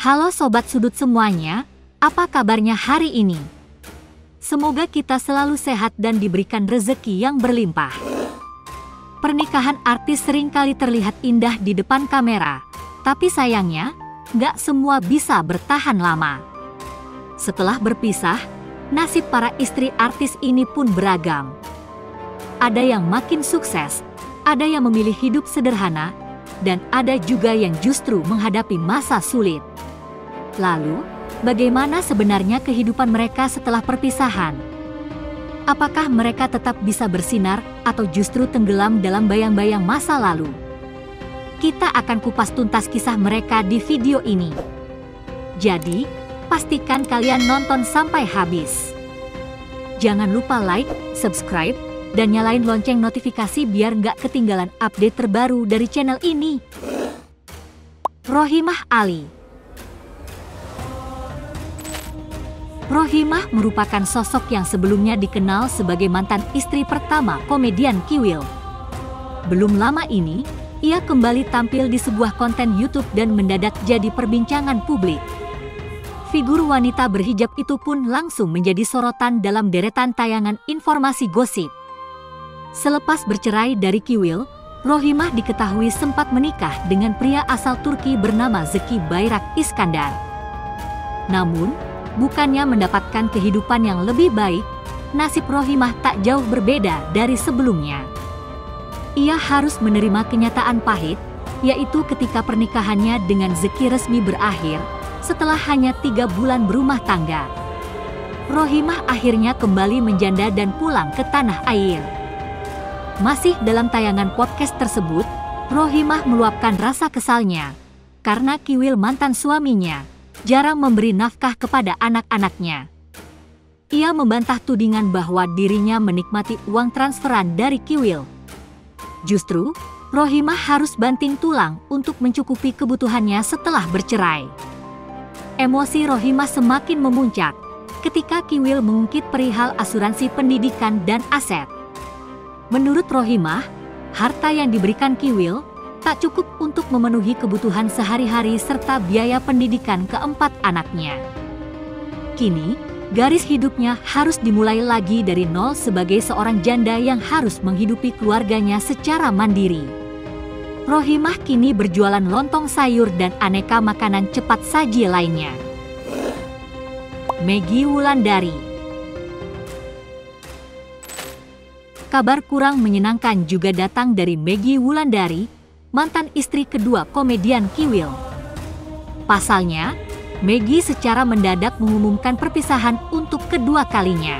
Halo Sobat Sudut semuanya, apa kabarnya hari ini? Semoga kita selalu sehat dan diberikan rezeki yang berlimpah. Pernikahan artis seringkali terlihat indah di depan kamera, tapi sayangnya, nggak semua bisa bertahan lama. Setelah berpisah, nasib para istri artis ini pun beragam. Ada yang makin sukses, ada yang memilih hidup sederhana, dan ada juga yang justru menghadapi masa sulit. Lalu, bagaimana sebenarnya kehidupan mereka setelah perpisahan? Apakah mereka tetap bisa bersinar atau justru tenggelam dalam bayang-bayang masa lalu? Kita akan kupas tuntas kisah mereka di video ini. Jadi, pastikan kalian nonton sampai habis. Jangan lupa like, subscribe, dan nyalain lonceng notifikasi biar nggak ketinggalan update terbaru dari channel ini. Rohimah Ali. Rohimah merupakan sosok yang sebelumnya dikenal sebagai mantan istri pertama komedian Kiwil. Belum lama ini, ia kembali tampil di sebuah konten YouTube dan mendadak jadi perbincangan publik. Figur wanita berhijab itu pun langsung menjadi sorotan dalam deretan tayangan informasi gosip. Selepas bercerai dari Kiwil, Rohimah diketahui sempat menikah dengan pria asal Turki bernama Zeki Bayrak Iskandar. Namun, bukannya mendapatkan kehidupan yang lebih baik, nasib Rohimah tak jauh berbeda dari sebelumnya. Ia harus menerima kenyataan pahit, yaitu ketika pernikahannya dengan Zeki resmi berakhir, setelah hanya 3 bulan berumah tangga. Rohimah akhirnya kembali menjanda dan pulang ke tanah air. Masih dalam tayangan podcast tersebut, Rohimah meluapkan rasa kesalnya, karena Kiwil mantan suaminya jarang memberi nafkah kepada anak-anaknya. Ia membantah tudingan bahwa dirinya menikmati uang transferan dari Kiwil. Justru, Rohimah harus banting tulang untuk mencukupi kebutuhannya setelah bercerai. Emosi Rohimah semakin memuncak ketika Kiwil mengungkit perihal asuransi pendidikan dan aset. Menurut Rohimah, harta yang diberikan Kiwil tak cukup untuk memenuhi kebutuhan sehari-hari serta biaya pendidikan keempat anaknya. Kini, garis hidupnya harus dimulai lagi dari nol sebagai seorang janda yang harus menghidupi keluarganya secara mandiri. Rohimah kini berjualan lontong sayur dan aneka makanan cepat saji lainnya. Meggy Wulandari. Kabar kurang menyenangkan juga datang dari Meggy Wulandari, mantan istri kedua komedian Kiwil. Pasalnya, Meggy secara mendadak mengumumkan perpisahan untuk kedua kalinya.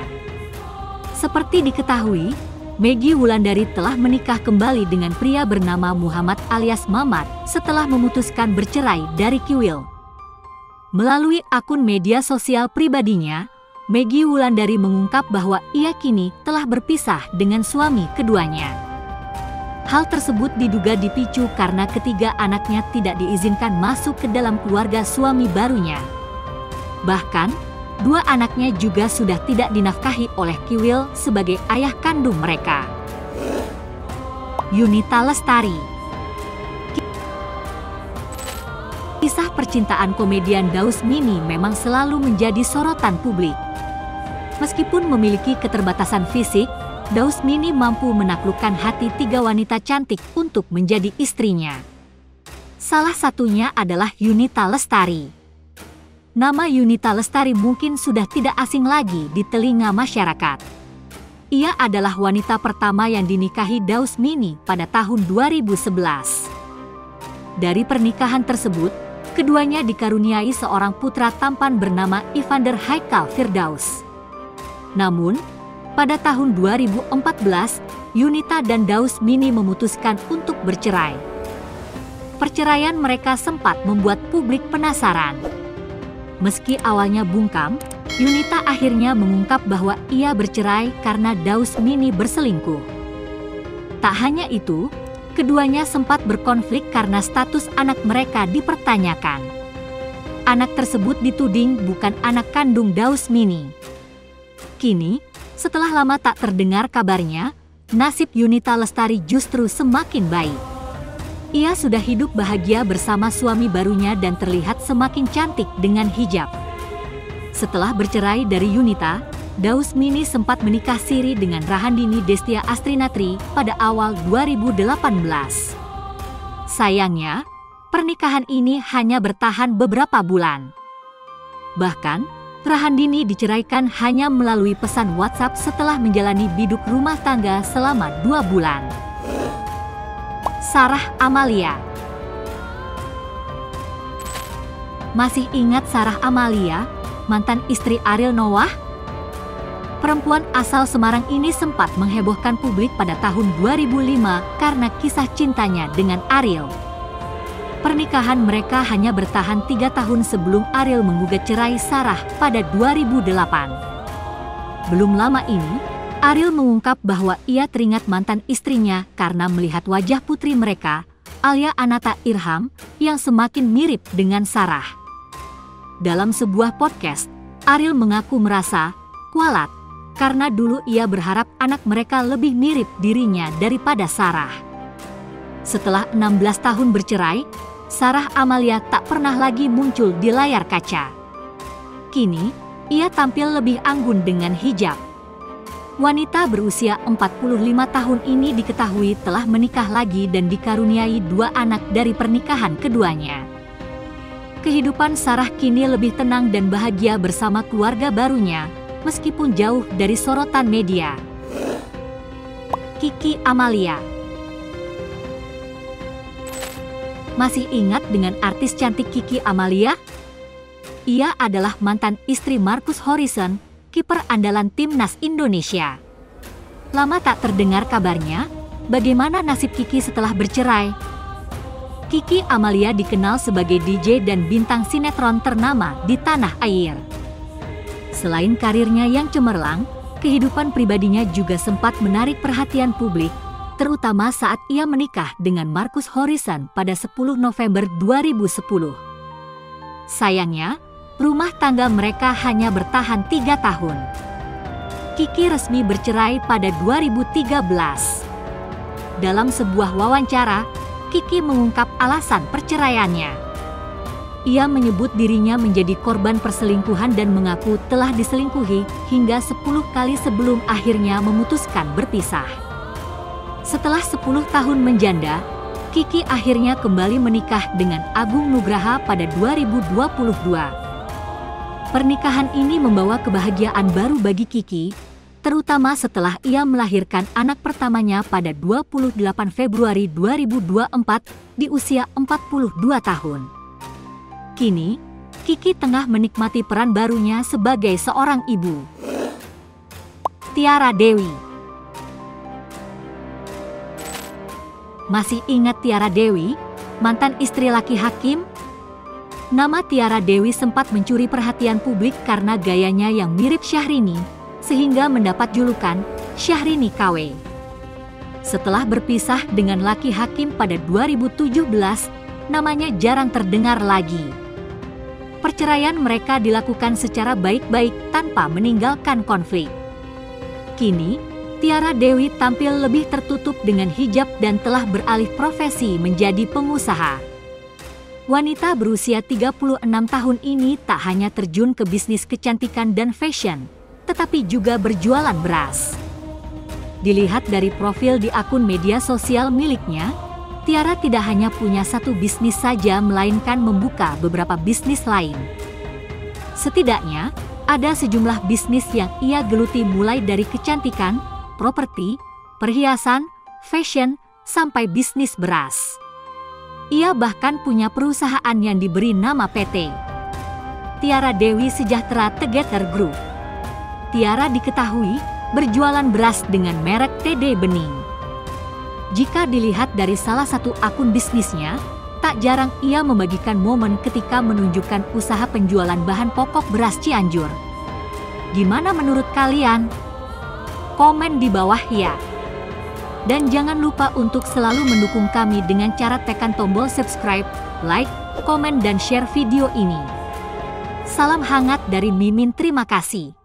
Seperti diketahui, Meggy Wulandari telah menikah kembali dengan pria bernama Muhammad alias Mamat setelah memutuskan bercerai dari Kiwil. Melalui akun media sosial pribadinya, Meggy Wulandari mengungkap bahwa ia kini telah berpisah dengan suami keduanya. Hal tersebut diduga dipicu karena ketiga anaknya tidak diizinkan masuk ke dalam keluarga suami barunya. Bahkan, 2 anaknya juga sudah tidak dinafkahi oleh Kiwil sebagai ayah kandung mereka. Yunita Lestari. Kisah percintaan komedian Daus Mini memang selalu menjadi sorotan publik. Meskipun memiliki keterbatasan fisik, Daus Mini mampu menaklukkan hati 3 wanita cantik untuk menjadi istrinya. Salah satunya adalah Yunita Lestari. Nama Yunita Lestari mungkin sudah tidak asing lagi di telinga masyarakat. Ia adalah wanita pertama yang dinikahi Daus Mini pada tahun 2011. Dari pernikahan tersebut, keduanya dikaruniai seorang putra tampan bernama Evander Haikal Firdaus. Namun, pada tahun 2014, Yunita dan Daus Mini memutuskan untuk bercerai. Perceraian mereka sempat membuat publik penasaran. Meski awalnya bungkam, Yunita akhirnya mengungkap bahwa ia bercerai karena Daus Mini berselingkuh. Tak hanya itu, keduanya sempat berkonflik karena status anak mereka dipertanyakan. Anak tersebut dituding bukan anak kandung Daus Mini. Kini, setelah lama tak terdengar kabarnya, nasib Yunita Lestari justru semakin baik. Ia sudah hidup bahagia bersama suami barunya dan terlihat semakin cantik dengan hijab. Setelah bercerai dari Yunita, Dausmini sempat menikah siri dengan Rahandini Destia Astrinatri pada awal 2018. Sayangnya, pernikahan ini hanya bertahan beberapa bulan. Bahkan, Rahandini diceraikan hanya melalui pesan WhatsApp setelah menjalani biduk rumah tangga selama 2 bulan. Sarah Amalia. Masih ingat Sarah Amalia, mantan istri Ariel Noah? Perempuan asal Semarang ini sempat menghebohkan publik pada tahun 2005 karena kisah cintanya dengan Ariel. Pernikahan mereka hanya bertahan 3 tahun sebelum Ariel menggugat cerai Sarah pada 2008. Belum lama ini, Ariel mengungkap bahwa ia teringat mantan istrinya karena melihat wajah putri mereka, Alia Anata Irham, yang semakin mirip dengan Sarah. Dalam sebuah podcast, Ariel mengaku merasa kualat karena dulu ia berharap anak mereka lebih mirip dirinya daripada Sarah. Setelah 16 tahun bercerai, Sarah Amalia tak pernah lagi muncul di layar kaca. Kini, ia tampil lebih anggun dengan hijab. Wanita berusia 45 tahun ini diketahui telah menikah lagi dan dikaruniai 2 anak dari pernikahan keduanya. Kehidupan Sarah kini lebih tenang dan bahagia bersama keluarga barunya, meskipun jauh dari sorotan media. Kiki Amalia. Masih ingat dengan artis cantik Kiki Amalia? Ia adalah mantan istri Marcus Horizon, kiper andalan timnas Indonesia. Lama tak terdengar kabarnya, bagaimana nasib Kiki setelah bercerai? Kiki Amalia dikenal sebagai DJ dan bintang sinetron ternama di tanah air. Selain karirnya yang cemerlang, kehidupan pribadinya juga sempat menarik perhatian publik, terutama saat ia menikah dengan Marcus Horizon pada 10 November 2010. Sayangnya, rumah tangga mereka hanya bertahan 3 tahun. Kiki resmi bercerai pada 2013. Dalam sebuah wawancara, Kiki mengungkap alasan perceraiannya. Ia menyebut dirinya menjadi korban perselingkuhan dan mengaku telah diselingkuhi hingga 10 kali sebelum akhirnya memutuskan berpisah. Setelah 10 tahun menjanda, Kiki akhirnya kembali menikah dengan Agung Nugraha pada 2022. Pernikahan ini membawa kebahagiaan baru bagi Kiki, terutama setelah ia melahirkan anak pertamanya pada 28 Februari 2024 di usia 42 tahun. Kini, Kiki tengah menikmati peran barunya sebagai seorang ibu. Tiara Dewi. Masih ingat Tiara Dewi, mantan istri Laki Hakim? Nama Tiara Dewi sempat mencuri perhatian publik karena gayanya yang mirip Syahrini, sehingga mendapat julukan Syahrini KW. Setelah berpisah dengan Laki Hakim pada 2017, namanya jarang terdengar lagi. Perceraian mereka dilakukan secara baik-baik tanpa meninggalkan konflik. Kini, Tiara Dewi tampil lebih tertutup dengan hijab dan telah beralih profesi menjadi pengusaha. Wanita berusia 36 tahun ini tak hanya terjun ke bisnis kecantikan dan fashion, tetapi juga berjualan beras. Dilihat dari profil di akun media sosial miliknya, Tiara tidak hanya punya satu bisnis saja melainkan membuka beberapa bisnis lain. Setidaknya, ada sejumlah bisnis yang ia geluti mulai dari kecantikan, properti, perhiasan, fashion, sampai bisnis beras. Ia bahkan punya perusahaan yang diberi nama PT Tiara Dewi Sejahtera Together Group. Tiara diketahui berjualan beras dengan merek TD Bening. Jika dilihat dari salah satu akun bisnisnya, tak jarang ia membagikan momen ketika menunjukkan usaha penjualan bahan pokok beras Cianjur. Gimana menurut kalian? Komen di bawah ya. Dan jangan lupa untuk selalu mendukung kami dengan cara tekan tombol subscribe, like, komen dan share video ini. Salam hangat dari Mimin, terima kasih.